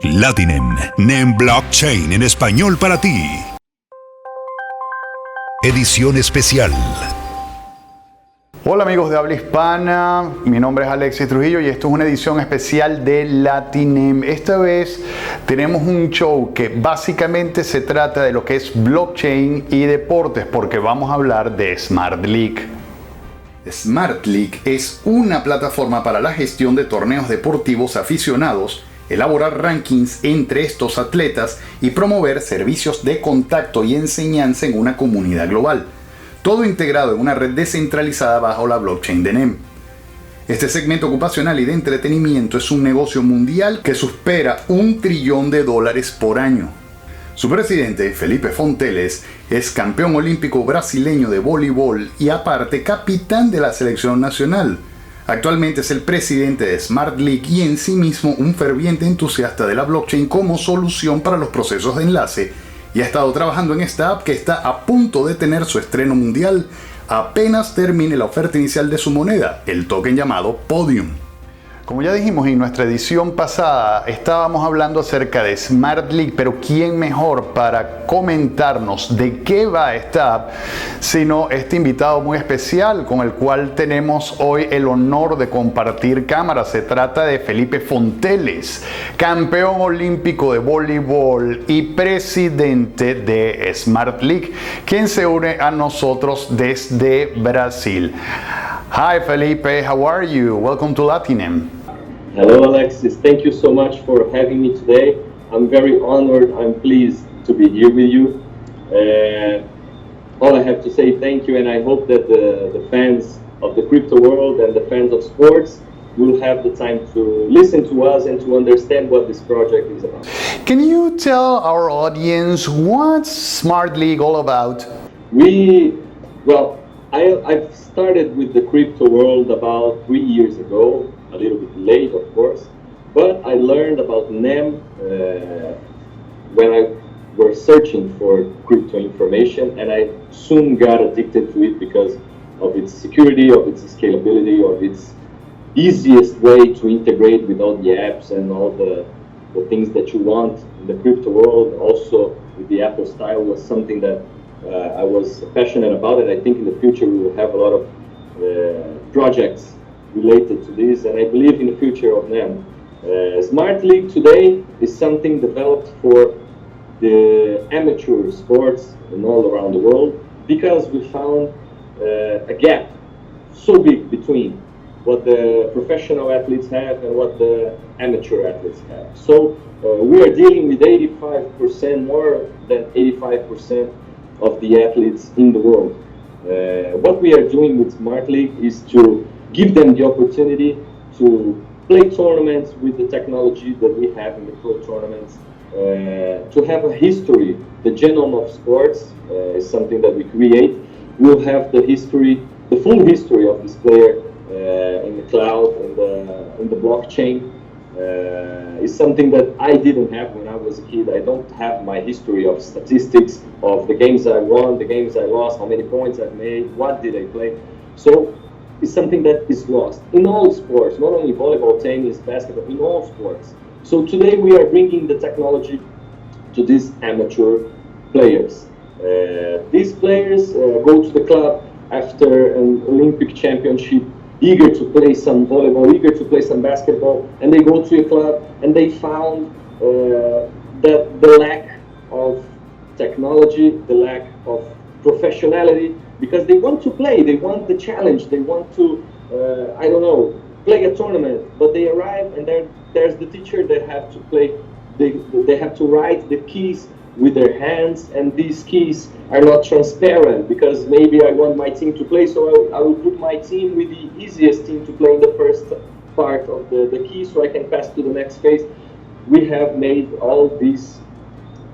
NEM, NEM Blockchain en español para ti. Edición especial. Hola amigos de habla hispana, mi nombre es Alexis Trujillo y esto es una edición especial de NEM. Esta vez tenemos un show que básicamente se trata de lo que es blockchain y deportes, porque vamos a hablar de SmartLeague. SmartLeague es una plataforma para la gestión de torneos deportivos aficionados, elaborar rankings entre estos atletas y promover servicios de contacto y enseñanza en una comunidad global. Todo integrado en una red descentralizada bajo la blockchain de NEM. Este segmento ocupacional y de entretenimiento es un negocio mundial que supera $1 trillón por año. Su presidente, Felipe Fonteles, es campeón olímpico brasileño de voleiball y aparte capitán de la selección nacional. Actualmente es el presidente de SmartLeague y en sí mismo un ferviente entusiasta de la blockchain como solución para los procesos de enlace, y ha estado trabajando en esta app que está a punto de tener su estreno mundial apenas termine la oferta inicial de su moneda, el token llamado Podium. Como ya dijimos en nuestra edición pasada, estábamos hablando acerca de SmartLeague, pero ¿quién mejor para comentarnos de qué va esta app sino este invitado muy especial con el cual tenemos hoy el honor de compartir cámara? Se trata de Felipe Fonteles, campeón olímpico de voleibol y presidente de SmartLeague, quien se une a nosotros desde Brasil. Hi Felipe, how are you? Welcome to NEM. Hello Alexis, thank you so much for having me today. I'm very honored, I'm pleased to be here with you. All I have to say thank you, and I hope that the fans of the crypto world and the fans of sports will have the time to listen to us and to understand what this project is about. Can you tell our audience what's SmartLeague all about? I've started with the crypto world about 3 years ago, a little bit late of course, but I learned about NEM when I was searching for crypto information, and I soon got addicted to it because of its security, of its scalability, of its easiest way to integrate with all the apps and all the things that you want in the crypto world. Also with the Apple style was something that I was passionate about, and I think in the future we will have a lot of projects related to this, and I believe in the future of NEM. SmartLeague today is something developed for the amateur sports and all around the world, because we found a gap so big between what the professional athletes have and what the amateur athletes have. So we are dealing with 85%, more than 85% of the athletes in the world. What we are doing with SmartLeague is to give them the opportunity to play tournaments with the technology that we have in the pro tournaments, to have a history. The genome of sports is something that we create. We'll have the history, the full history of this player in the cloud, in the blockchain. Is something that I didn't have when I was a kid. I don't have my history of statistics of the games I won, the games I lost, how many points I've made, what did I play. So it's something that is lost in all sports, not only volleyball, tennis, basketball, in all sports. So today we are bringing the technology to these amateur players. These players go to the club after an Olympic championship, eager to play some volleyball, eager to play some basketball, and they go to a club and they found that the lack of technology, the lack of professionality, because they want to play, they want the challenge, they want to, play a tournament, but they arrive and there's the teacher that have to play, they have to write the keys with their hands, and these keys are not transparent, because maybe I want my team to play, so I will put my team with the easiest team to play in the first part of the key, so I can pass to the next phase. We have made all this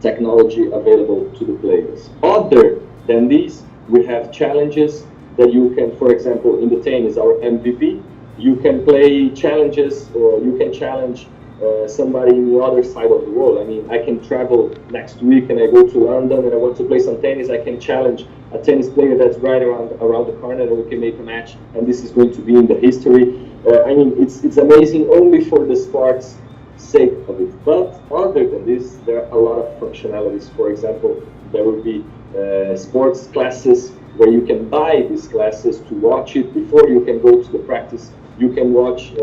technology available to the players. Other than these, we have challenges that you can, for example, in the tennis, our MVP, you can play challenges, or you can challenge somebody in the other side of the world. I mean, I can travel next week and I go to London and I want to play some tennis. I can challenge a tennis player that's right around the corner, and we can make a match, and this is going to be in the history. I mean, it's amazing only for the sport's sake of it. But functionalities. There are a lot of functionalities. For example, there will be sports classes where you can buy these classes to watch it before you can go to the practice. You can watch.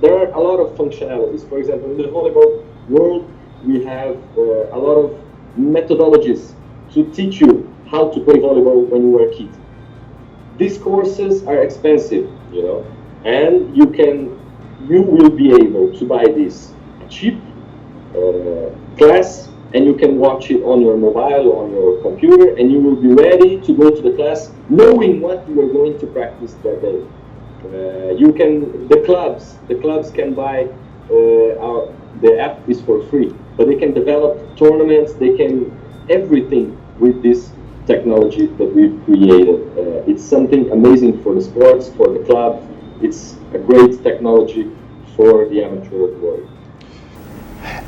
There are a lot of functionalities. For example, in the volleyball world, we have a lot of methodologies to teach you how to play volleyball when you were a kid. These courses are expensive, you know, and you will be able to buy this cheap class, and you can watch it on your mobile, on your computer, and you will be ready to go to the class knowing what you are going to practice that day. The clubs can buy, the app is for free, but they can develop tournaments, they can everything with this technology that we've created. It's something amazing for the sports, for the clubs. It's a great technology for the amateur world.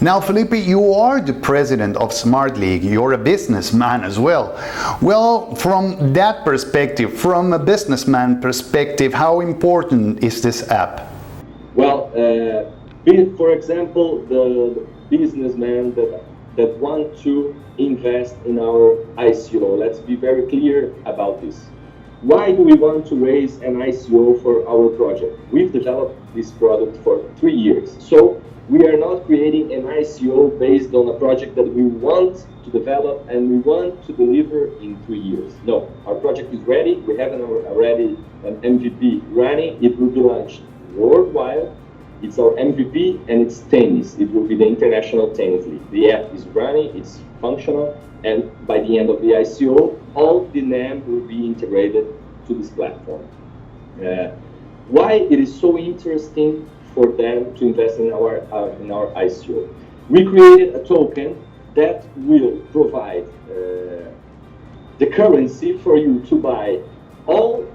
Now, Felipe, you are the president of SmartLeague. You're a businessman as well. Well, from that perspective, from a businessman perspective, how important is this app? Well, for example, the businessmen that want to invest in our ICO. Let's be very clear about this. Why do we want to raise an ICO for our project? We've developed this product for 3 years. So we are not creating an ICO based on a project that we want to develop and we want to deliver in 3 years. No, our project is ready. We have already an MVP running. It will be launched worldwide. It's our MVP and it's tennis. It will be the International Tennis League. The app is running, it's functional, and by the end of the ICO, all the NEM will be integrated to this platform. Why it is so interesting for them to invest in our ICO? We created a token that will provide the currency for you to buy all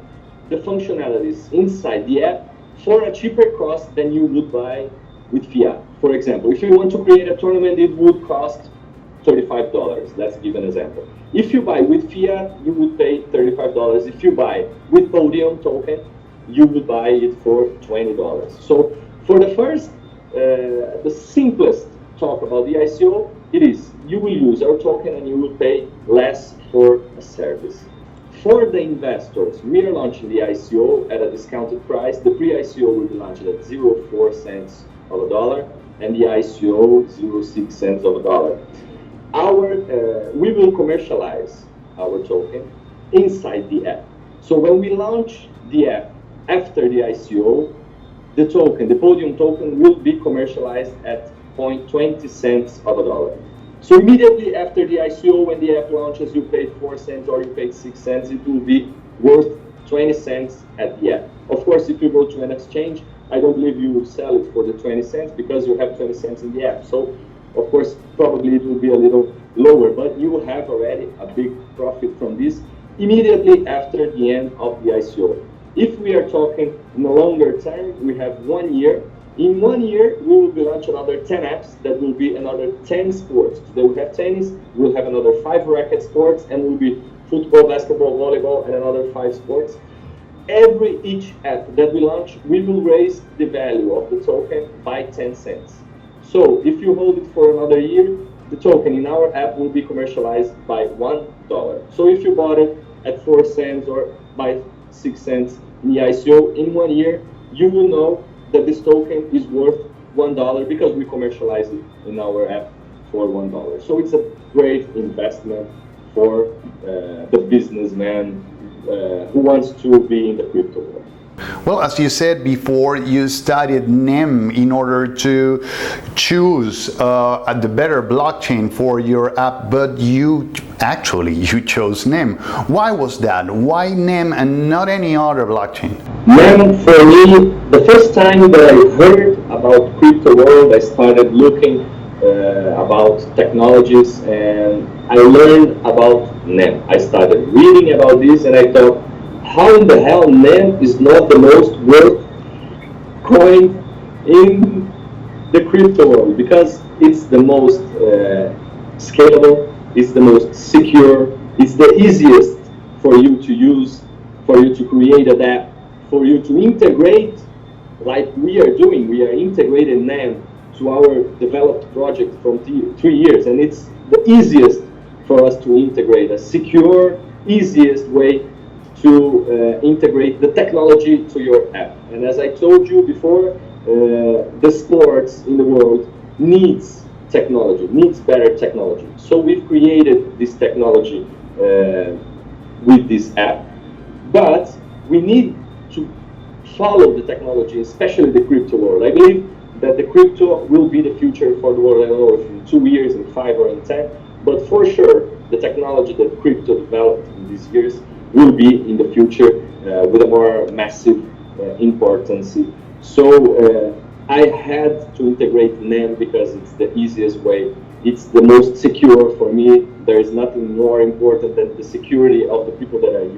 the functionalities inside the app for a cheaper cost than you would buy with fiat. For example, if you want to create a tournament, it would cost $35. Let's give an example. If you buy with fiat, you would pay $35. If you buy with Podium token, you would buy it for $20. So for the first, the simplest talk about the ICO, it is you will use our token and you will pay less for a service. For the investors, we are launching the ICO at a discounted price. The pre-ICO will be launched at 0.4 cents of a dollar and the ICO 0.6 cents of a dollar. We will commercialize our token inside the app. So when we launch the app after the ICO, the token, the Podium token, will be commercialized at 0.20 cents of a dollar. So immediately after the ICO, when the app launches, you paid 4 cents or you paid 6 cents, it will be worth 20 cents at the app. Of course, if you go to an exchange, I don't believe you will sell it for the 20 cents because you have 20 cents in the app. So, of course, probably it will be a little lower, but you will have already a big profit from this immediately after the end of the ICO. If we are talking in a longer term, we have 1 year. In 1 year, we will be launching another 10 apps that will be another 10 sports. Today we have tennis, we'll have another 5 racket sports, and will be football, basketball, volleyball, and another 5 sports. Each app that we launch, we will raise the value of the token by 10 cents. So if you hold it for another year, the token in our app will be commercialized by $1. So if you bought it at 4 cents or by 6 cents in the ICO, in 1 year, you will know that this token is worth $1 because we commercialize it in our app for $1. So it's a great investment for the businessman who wants to be in the crypto world. Well, as you said before, you studied NEM in order to choose the better blockchain for your app, but you chose NEM. Why was that? Why NEM and not any other blockchain? NEM, for me, the first time that I heard about crypto world, I started looking about technologies and I learned about NEM. I started reading about this and I thought, how in the hell NEM is not the most worth coin in the crypto world? Because it's the most scalable, it's the most secure, it's the easiest for you to use, for you to create an app, for you to integrate like we are doing. We are integrating NEM to our developed project from 3 years, and it's the easiest for us to integrate, a secure, easiest way to integrate the technology to your app. And as I told you before, the sports in the world needs technology, needs better technology. So we've created this technology with this app, but we need to follow the technology, especially the crypto world. I believe that the crypto will be the future for the world. I don't know if in 2 years, in 5 or in 10, but for sure the technology that crypto developed in these years will be in the future with a more massive importance. So I had to integrate NEM because it's the easiest way. It's the most secure for me. There is nothing more important than the security of the people that are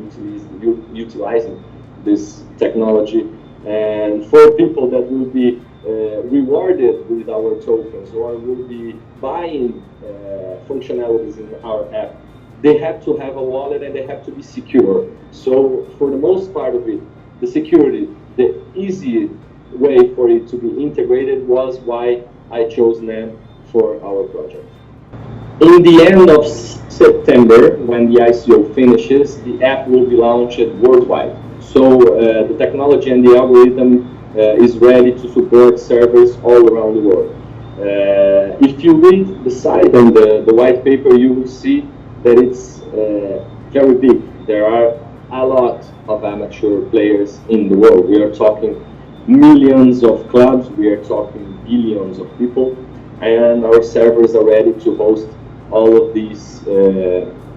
utilizing this technology. And for people that will be rewarded with our tokens or will be buying functionalities in our app, they have to have a wallet and they have to be secure. So for the most part of it, the security, the easy way for it to be integrated was why I chose NEM for our project. In the end of September, when the ICO finishes, the app will be launched worldwide. So the technology and the algorithm is ready to support servers all around the world. If you read the site and the white paper, you will see that it's very big. There are a lot of amateur players in the world. We are talking millions of clubs, we are talking billions of people, and our servers are ready to host all of these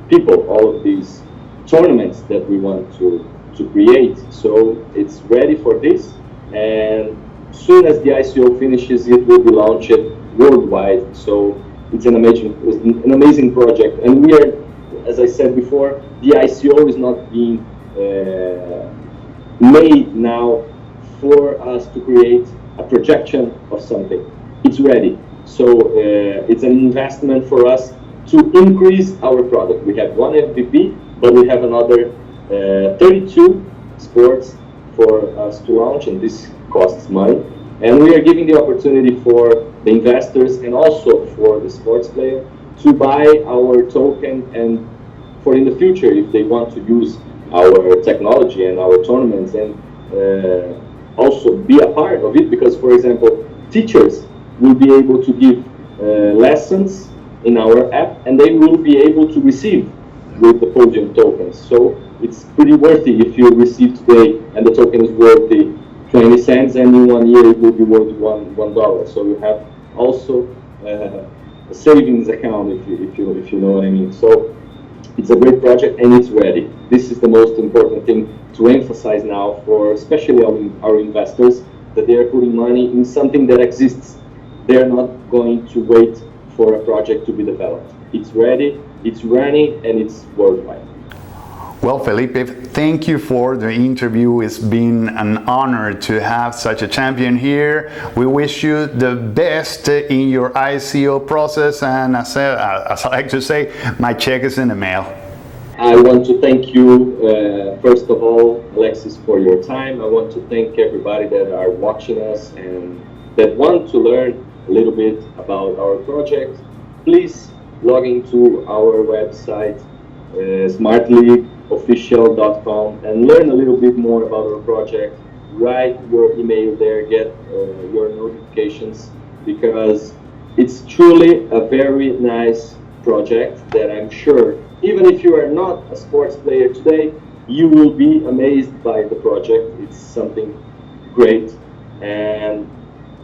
people, all of these tournaments that we want to create. So it's ready for this, and soon as the ICO finishes, it will be launched worldwide. So it's an amazing project, and we are, as I said before, the ICO is not being made now for us to create a projection of something. It's ready. So it's an investment for us to increase our product. We have one MVP, but we have another 32 sports for us to launch, and this costs money. And we are giving the opportunity for the investors and also for the sports player to buy our token, and for in the future, if they want to use our technology and our tournaments and also be a part of it, because, for example, teachers will be able to give lessons in our app, and they will be able to receive with the podium tokens. So it's pretty worthy if you receive today and the token is worth 20 cents, and in 1 year it will be worth $1. So you have also a savings account, if you know what I mean. So it's a great project and it's ready. This is the most important thing to emphasize now for especially our investors, that they are putting money in something that exists. They are not going to wait for a project to be developed. It's ready, it's running, and it's worldwide. Well, Felipe, thank you for the interview. It's been an honor to have such a champion here. We wish you the best in your ICO process, and as I like to say, my check is in the mail. I want to thank you, first of all, Alexis, for your time. I want to thank everybody that are watching us and that want to learn a little bit about our project. Please log into our website, SmartLeague official.com, and learn a little bit more about our project. Write your email there, get your notifications, because it's truly a very nice project that I'm sure, even if you are not a sports player today, you will be amazed by the project. It's something great, and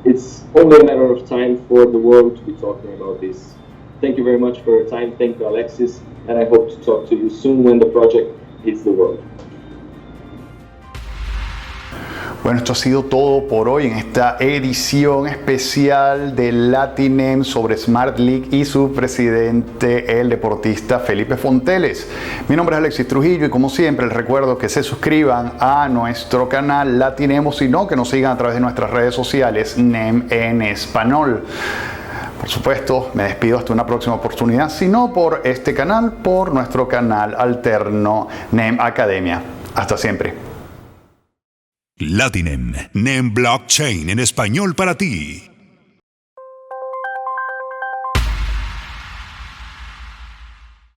it's only a matter of time for the world to be talking about this. Thank you very much for your time. Thank you, Alexis, and I hope to talk to you soon when the project hits the world. Bueno, esto ha sido todo por hoy en esta edición especial de NEM sobre SmartLeague y su presidente, el deportista Felipe Fonteles. Mi nombre es Alexis Trujillo y como siempre les recuerdo que se suscriban a nuestro canal Tenemos, sino que nos sigan a través de nuestras redes sociales NEM en español. Por supuesto, me despido hasta una próxima oportunidad, si no por este canal, por nuestro canal alterno NEM Academia. Hasta siempre. NEM Blockchain en español para ti.